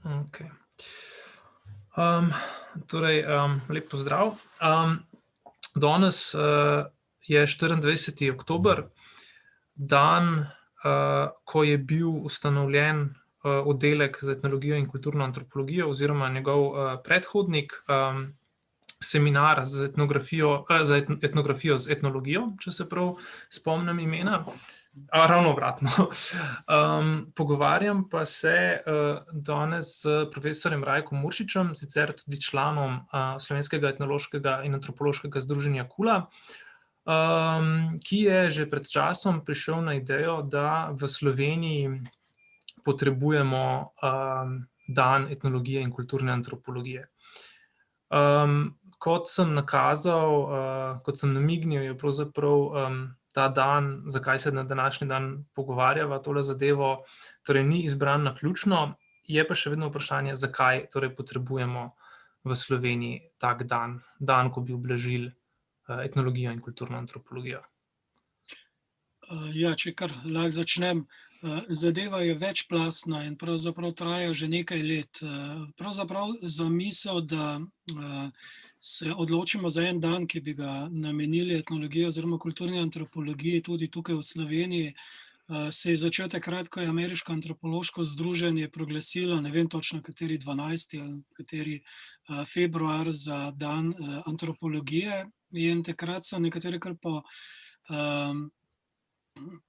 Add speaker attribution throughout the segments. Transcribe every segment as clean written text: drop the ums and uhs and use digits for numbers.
Speaker 1: Okej. Torej, lep pozdrav. Danes, je 24. oktober, dan, ko je bil ustanovljen, oddelek za etnologijo in kulturno antropologijo oziroma njegov, predhodnik, seminar z etnografijo, za etnografijo z etnologijo, če se prav spomnim imena. Ravno obratno. Pogovarjam pa se, danes s profesorjem Rajkom Muršičem, sicer tudi članom, Slovenskega etnološkega in antropološkega združenja KUL-a, ki je že pred časom prišel na idejo, da v Sloveniji potrebujemo, dan etnologije in kulturne antropologije. Kot sem nakazal, kot sem namignil, je pravzaprav, ta dan, zakaj se na današnji dan pogovarjava tole zadevo, torej ni izbran naključno, je pa še vedno vprašanje, zakaj torej potrebujemo v Sloveniji tak dan, ko bi ublažili, etnologijo in kulturno antropologijo.
Speaker 2: Ja, če kar lahko začnem. Zadeva je večplastna in pravzaprav traja že nekaj let. Pravzaprav zamisel, da se odločimo za en dan, ki bi ga namenili etnologiji oziroma kulturni antropologiji tudi tukaj v Sloveniji, se je začel takrat, ko je Ameriško antropološko združenje proglasilo, ne vem točno, kateri 12. ali kateri, februar za dan, antropologije, in takrat so nekateri kar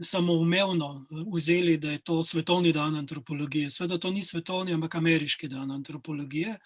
Speaker 2: samoumevno vzeli, da je to svetovni dan antropologije. Seveda to ni svetovni, ampak ameriški dan antropologije.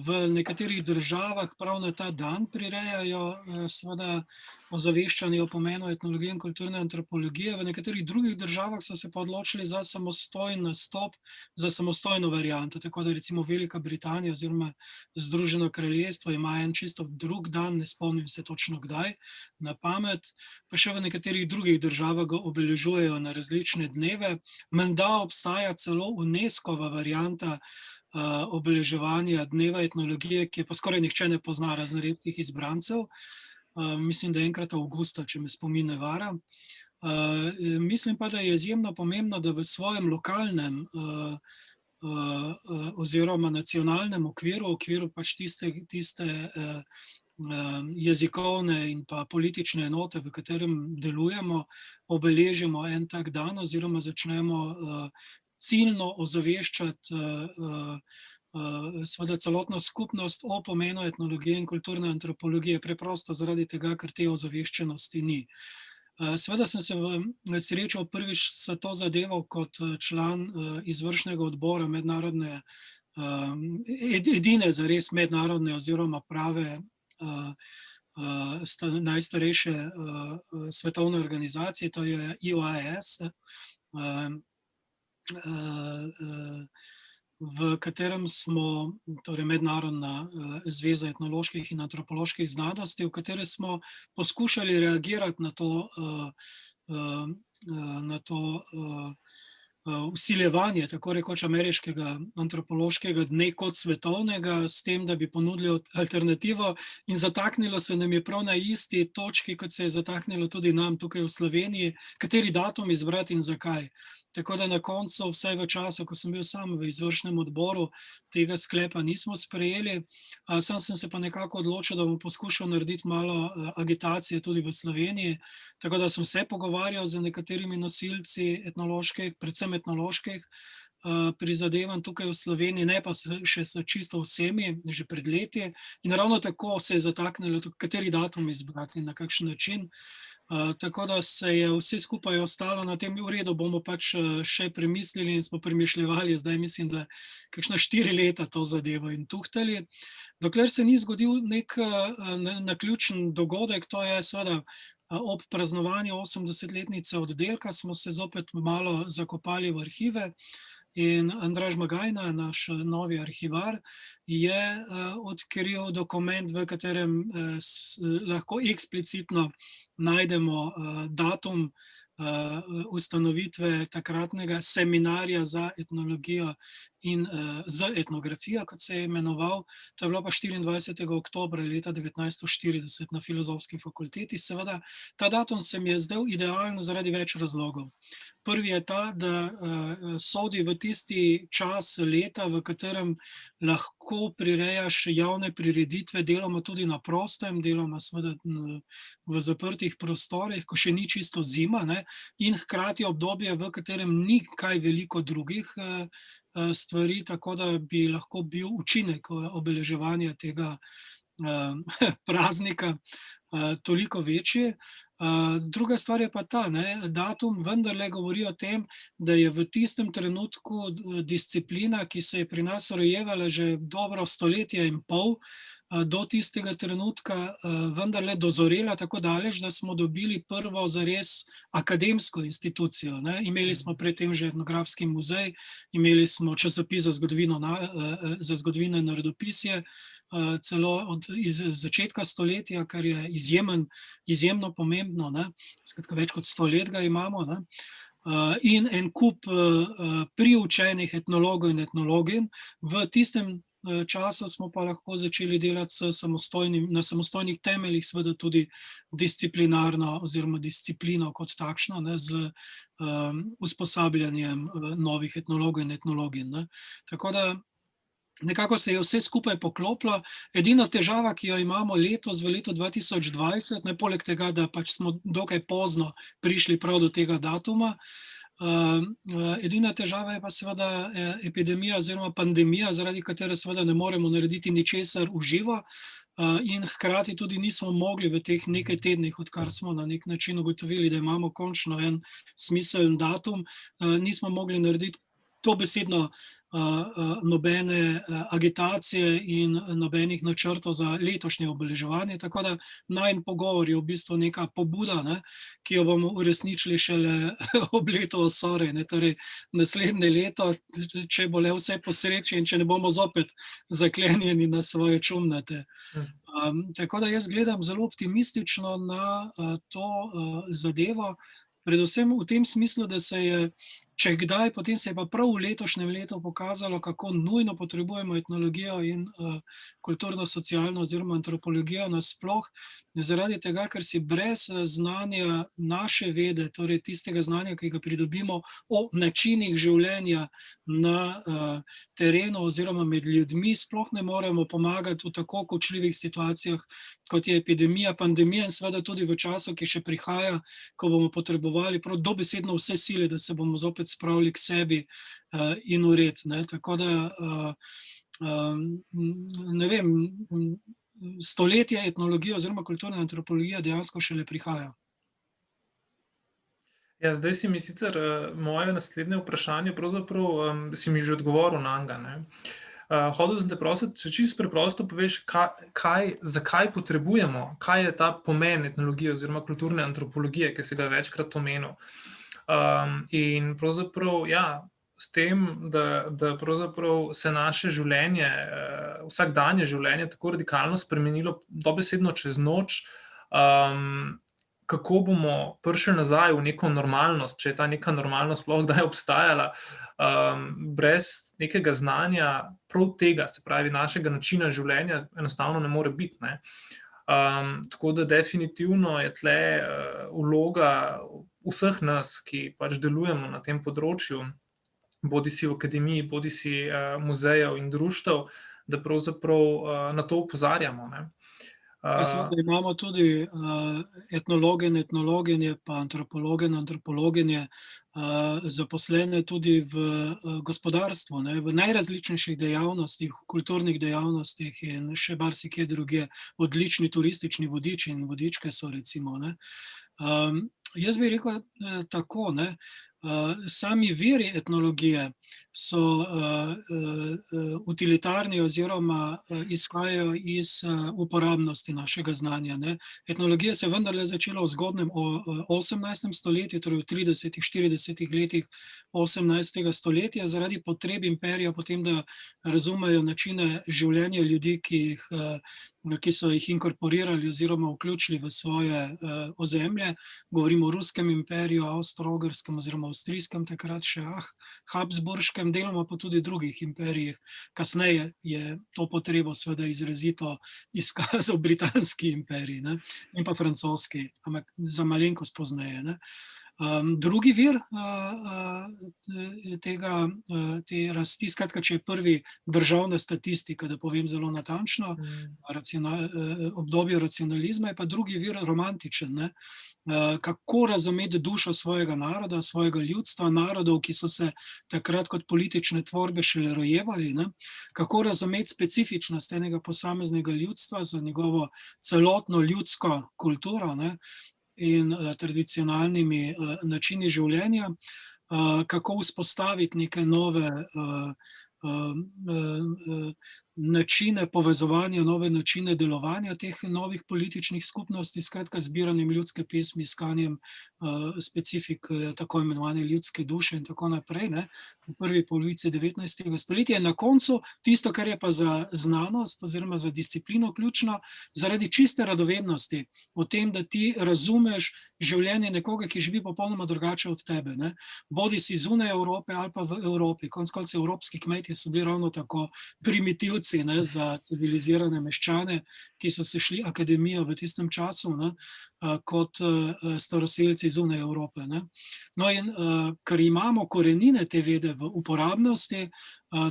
Speaker 2: V nekaterih državah prav na ta dan prirejajo, seveda ozaveščanje o pomenu etnologije in kulturne antropologije, v nekaterih drugih državah so se pa odločili za samostojen nastop, za samostojno varianto, tako da recimo Velika Britanija oziroma Združeno kraljestvo ima en čisto drug dan, ne spomnim se točno kdaj, na pamet, pa še v nekaterih drugih državah ga obeležujejo na različne dneve. Menda obstaja celo Unescova varianta, obeleževanja dneva etnologije, ki je pa skoraj nihče ne pozna, razen redkih izbrancev. Mislim, da enkrat avgusta, če me spomin ne vara. Mislim pa, da je izjemno pomembno, da v svojem lokalnem, oziroma nacionalnem okviru, okviru pač tiste jezikovne in pa politične enote, v katerem delujemo, obeležimo en tak dan oziroma začnemo, ciljno ozaveščati, seveda celotno skupnost o pomenu etnologije in kulturne antropologije, preprosto zaradi tega, ker te ozaveščenosti ni. Seveda sem se srečal prvič s to zadevo kot član, izvršnega odbora mednarodne, edine zares mednarodne oziroma prave, najstarejše, svetovne organizacije, to je IOAS, v katerem smo, torej Mednarodna, zveza etnoloških in antropoloških znanosti, v kateri smo poskušali reagirati na to, vsiljevanje tako rekoč ameriškega antropološkega dne kot svetovnega, s tem, da bi ponudili alternativo, in zataknilo se nam je prav na isti točki, kot se je zataknilo tudi nam tukaj v Sloveniji, kateri datum izbrati in zakaj. Tako da na koncu, vsaj v času, ko sem bil sam v izvršnem odboru, tega sklepa nismo sprejeli. Sam sem se pa nekako odločil, da bom poskušal narediti malo, agitacije tudi v Sloveniji, tako da sem se pogovarjal z nekaterimi nosilci etnoloških, predvsem etnoloških, prizadevanj tukaj v Sloveniji, ne pa še s čisto vsemi, že pred leti. In ravno tako se je zataknilo, kateri datum izbrati in na kakšen način. Tako da se je vse skupaj ostalo na tem, v redu, bomo pač, še premislili, in smo premišljevali, zdaj mislim, da kakšna 4 leta to zadevo in tuhtali. Dokler se ni zgodil neki, naključen dogodek, to je seveda, ob praznovanju 80-letnice oddelka smo se zopet malo zakopali v arhive in Andraž Magajna, naš novi arhivar, je, odkril dokument, v katerem, lahko eksplicitno najdemo, datum, ustanovitve takratnega seminarja za etnologijo in z etnografijo, kot se je imenoval. To je bilo pa 24. oktobra leta 1940 na Filozofski fakulteti. Seveda, ta datum se mi je zdel idealen zaradi več razlogov. Prvi je ta, da sodi v tisti čas leta, v katerem lahko prirejaš javne prireditve, deloma tudi na prostem, deloma seveda v zaprtih prostorih, ko še ni čisto zima, ne, in hkrati obdobje, v katerem ni kaj veliko drugih stvari, tako da bi lahko bil učinek obeleževanja tega praznika toliko večji. Druga stvar je pa ta, ne, datum vendarle govori o tem, da je v tistem trenutku disciplina, ki se je pri nas rojevala že dobro stoletje in pol, do tistega trenutka vendarle dozorela tako daleč, da smo dobili prvo zares akademsko institucijo, ne. Imeli smo pred tem že etnografski muzej, imeli smo časopis za zgodovino in narodopisje, celo iz začetka stoletja, kar je izjemno pomembno, ne. Skratka, več kot 100 let ga imamo, ne. In en kup priučenih etnologov in etnologinj. V tistem času smo pa lahko začeli delati na samostojnih temeljih, seveda tudi disciplinarno oziroma disciplino kot takšno, ne, z usposabljanjem novih etnologov in etnologinj, ne. Tako da nekako se je vse skupaj poklopilo. Edina težava, ki jo imamo letos, v letu 2020, ne, poleg tega, da pač smo dokaj pozno prišli prav do tega datuma, edina težava je pa seveda epidemija oziroma pandemija, zaradi katere seveda ne moremo narediti ničesar v živo, in hkrati tudi nismo mogli v teh nekaj tednih, odkar smo na nek način ugotovili, da imamo končno en smiseln datum, nismo mogli narediti dobesedno nobene agitacije in nobenih načrtov za letošnje obeleževanje, tako da najin pogovor je v bistvu neka pobuda, ne, ki jo bomo uresničili šele ob letu Osore, ne, torej naslednje leto, če bo le vse po sreči in če ne bomo zopet zaklenjeni na svoje čumnate. Tako da jaz gledam zelo optimistično na to zadevo, predvsem v tem smislu, da se je, če kdaj, potem se je pa prav v letošnjem letu pokazalo, kako nujno potrebujemo etnologijo in kulturno-socialno oziroma antropologijo nasploh, zaradi tega, ker si brez znanja naše vede, torej tistega znanja, ki ga pridobimo o načinih življenja na terenu oziroma med ljudmi, sploh ne moremo pomagati v tako kočljivih situacijah, kot je epidemija, pandemija in seveda tudi v času, ki še prihaja, ko bomo potrebovali prav dobesedno vse sile, da se bomo zopet spravili k sebi in v red, ne. Tako da, ne vem, stoletje etnologije oziroma kulturna antropologija dejansko šele prihaja.
Speaker 1: Ja, zdaj si mi sicer moje naslednje vprašanje, pravzaprav si mi že odgovoril nanj, ne. Hotel sem te prositi, če čisto preprosto poveš, zakaj potrebujemo, kaj je ta pomen etnologije oziroma kulturne antropologije, ki si ga večkrat omenil. In pravzaprav, ja, s tem, da pravzaprav se naše življenje, vsakdanje življenje tako radikalno spremenilo, dobesedno čez noč, kako bomo prišli nazaj v neko normalnost, če je ta neka normalnost sploh kdaj obstajala, brez nekega znanja prav tega, se pravi našega načina življenja, enostavno ne more biti, ne. Tako da definitivno je tle vloga vseh nas, ki pač delujemo na tem področju, bodisi v akademiji, bodisi muzejev in društev, da pravzaprav na to opozarjamo, ne.
Speaker 2: Seveda imamo tudi etnologe in etnologinje, pa antropologe in antropologinje, zaposlene tudi v gospodarstvu, ne, v najrazličnejših dejavnostih, kulturnih dejavnostih in še marsikje drugje. Odlični turistični vodiči in vodičke so recimo, ne. Jaz bi rekel tako, ne, sami viri etnologije so utilitarni oziroma izhajajo iz uporabnosti našega znanja, ne. Etnologija se je vendarle začela v zgodnjem 18. stoletju, torej v 30., 40. letih 18. stoletja, zaradi potreb imperija potem, da razumejo načine življenja ljudi, ki jih ki so jih inkorporirali oziroma vključili v svoje ozemlje. Govorimo o Ruskem imperiju, Avstro-Ogrskem oziroma Avstrijskem, takrat še Habsburškem, deloma pa tudi drugih imperijih. Kasneje je to potrebo seveda izrazito izkazal britanski imperij, ne, in pa francoski, ampak za malenkost pozneje, ne. Drugi vir te rasti, skratka, če je prvi državna statistika, da povem zelo natančno, obdobje racionalizma, je pa drugi vir romantičen, ne. Kako razumeti dušo svojega naroda, svojega ljudstva, narodov, ki so se takrat kot politične tvorbe šele rojevali, ne. Kako razumeti specifičnost enega posameznega ljudstva za njegovo celotno ljudsko kulturo, ne, in tradicionalnimi načini življenja, kako vzpostaviti neke nove načine povezovanja, nove načine delovanja teh novih političnih skupnosti, skratka zbiranjem ljudske pesmi, iskanjem specifik tako imenovane ljudske duše in tako naprej, ne, v prvi polovici 19. stoletja. In na koncu tisto, kar je pa za znanost oziroma za disciplino ključno, zaradi čiste radovednosti o tem, da ti razumeš življenje nekoga, ki živi popolnoma drugače od tebe, ne. Bodi si zunaj Evrope ali pa v Evropi. Konec koncev evropski kmetje so bili ravno tako primitivci, ne, za civilizirane meščane, ki so se šli akademijo v tistem času, ne, kot staroselci zunaj Evrope, ne. No, in ker imamo korenine te vede v uporabnosti,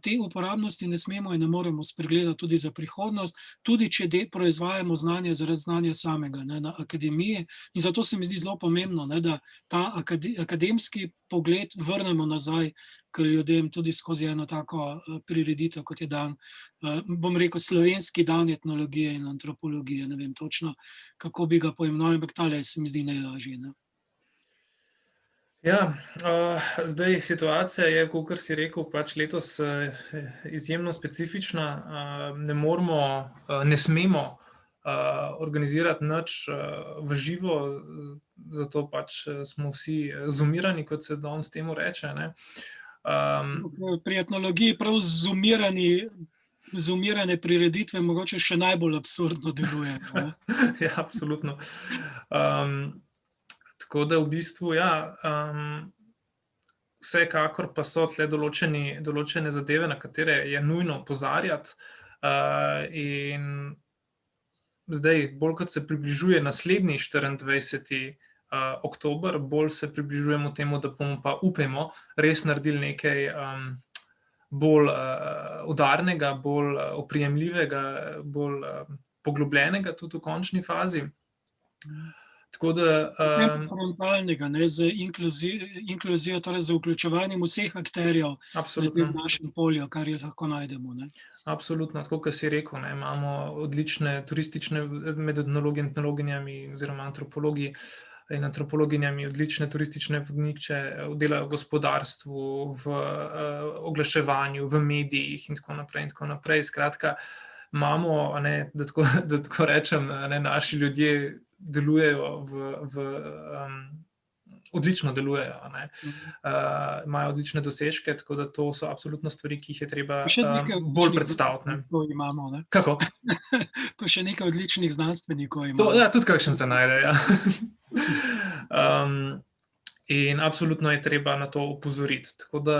Speaker 2: te uporabnosti ne smemo in ne moremo spregledati tudi za prihodnost, tudi če proizvajamo znanje zaradi znanja samega, ne, na akademiji. In zato se mi zdi zelo pomembno, ne, da ta akademski pogled vrnemo nazaj k ljudem tudi skozi eno tako prireditev, kot je dan, bom rekel, slovenski dan etnologije in antropologije, ne vem točno, kako bi ga poimenovali, ampak tale se mi zdi najlažji, ne.
Speaker 1: Ja, zdaj situacija je, kakor si rekel, pač letos izjemno specifična. Ne smemo organizirati nič v živo, zato pač smo vsi zumirani, kot se danes temu reče, ne.
Speaker 2: Pri etnologiji prav zumirane prireditve mogoče še najbolj absurdno delujejo, ne.
Speaker 1: Ja, absolutno. Tako da v bistvu, ja, vsekakor pa so tle določene zadeve, na katere je nujno opozarjati, in zdaj, bolj kot se približuje naslednji 24. oktober, bolj se približujemo temu, da bomo pa, upajmo, res naredili nekaj bolj udarnega, bolj oprijemljivega, bolj poglobljenega tudi v končni fazi. Tako da
Speaker 2: frontalnega, ne, z inkluzijo, torej z vključevanjem vseh akterjev na tem našem polju, kar je lahko najdemo, ne.
Speaker 1: Absolutno, tako kot si rekel, ne, imamo odlične turistične, med etnologi in etnologinjami oziroma antropologi in antropologinjami odlične turistične vodniče, delajo v gospodarstvu, v oglaševanju, v medijih in tako naprej. Skratka, imamo, a ne, da tako rečem, ne, naši ljudje delujejo odlično delujejo, a ne. Imajo odlične dosežke, tako da to so absolutno stvari, ki jih je treba bolj predstaviti, ne.
Speaker 2: Imamo, ne.
Speaker 1: Kako?
Speaker 2: Pa še nekaj odličnih znanstvenikov imamo.
Speaker 1: Ja, tudi kakšen se najde, ja. In absolutno je treba na to opozoriti. Tako da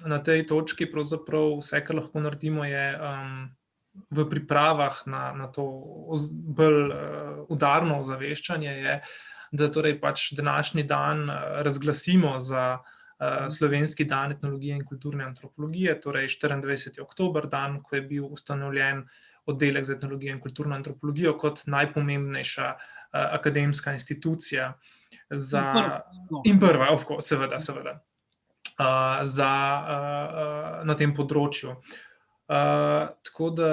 Speaker 1: na tej točki pravzaprav vse, kar lahko naredimo, je v pripravah na to bolj udarno ozaveščanje, je, da torej pač današnji dan razglasimo za slovenski dan etnologije in kulturne antropologije, torej 24. oktober, dan, ko je bil ustanovljen oddelek za etnologijo in kulturno antropologijo kot najpomembnejša akademska institucija in prva, seveda, na tem področju. Tako da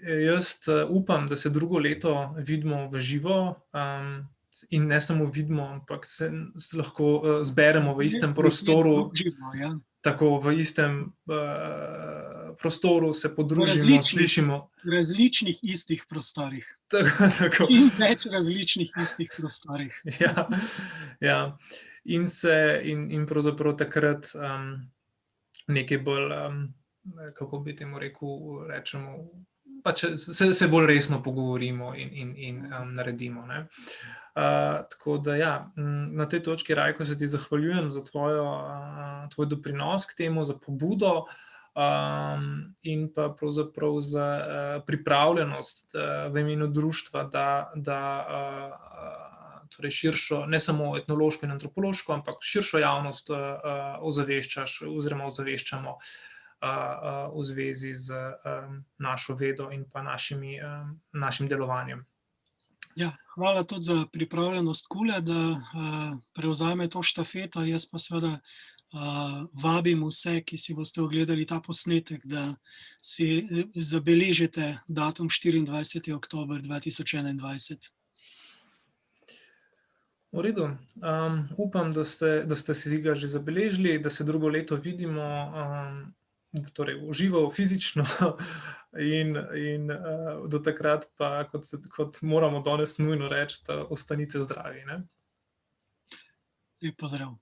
Speaker 1: jaz upam, da se drugo leto vidimo v živo, in ne samo vidimo, ampak se lahko zberemo v istem prostoru. Tako, v istem prostoru se podružimo, slišimo.
Speaker 2: Različnih istih prostorih.
Speaker 1: Tako.
Speaker 2: In več različnih istih prostorih.
Speaker 1: Ja. In pravzaprav takrat nekaj bolj, kako bi temu rekel, rečemo, pač se bolj resno pogovorimo in naredimo, ne. Tako da ja, na tej točki, Rajko, se ti zahvaljujem za tvoj doprinos k temu, za pobudo, in pa pravzaprav za pripravljenost v imenu društva, da torej širšo, ne samo etnološko in antropološko, ampak širšo javnost ozaveščaš oziroma ozaveščamo v zvezi z našo vedo in pa našim delovanjem.
Speaker 2: Ja, hvala tudi za pripravljenost KUL-e, da prevzame to štafeto. Jaz pa seveda vabim vse, ki si boste ogledali ta posnetek, da si zabeležite datum 24. oktober 2021.
Speaker 1: V redu. Upam, da ste si ga že zabeležili, da se drugo leto vidimo, torej v živo, fizično, in do takrat pa, kot moramo danes nujno reči, da ostanite zdravi, ne.
Speaker 2: Lep pozdrav.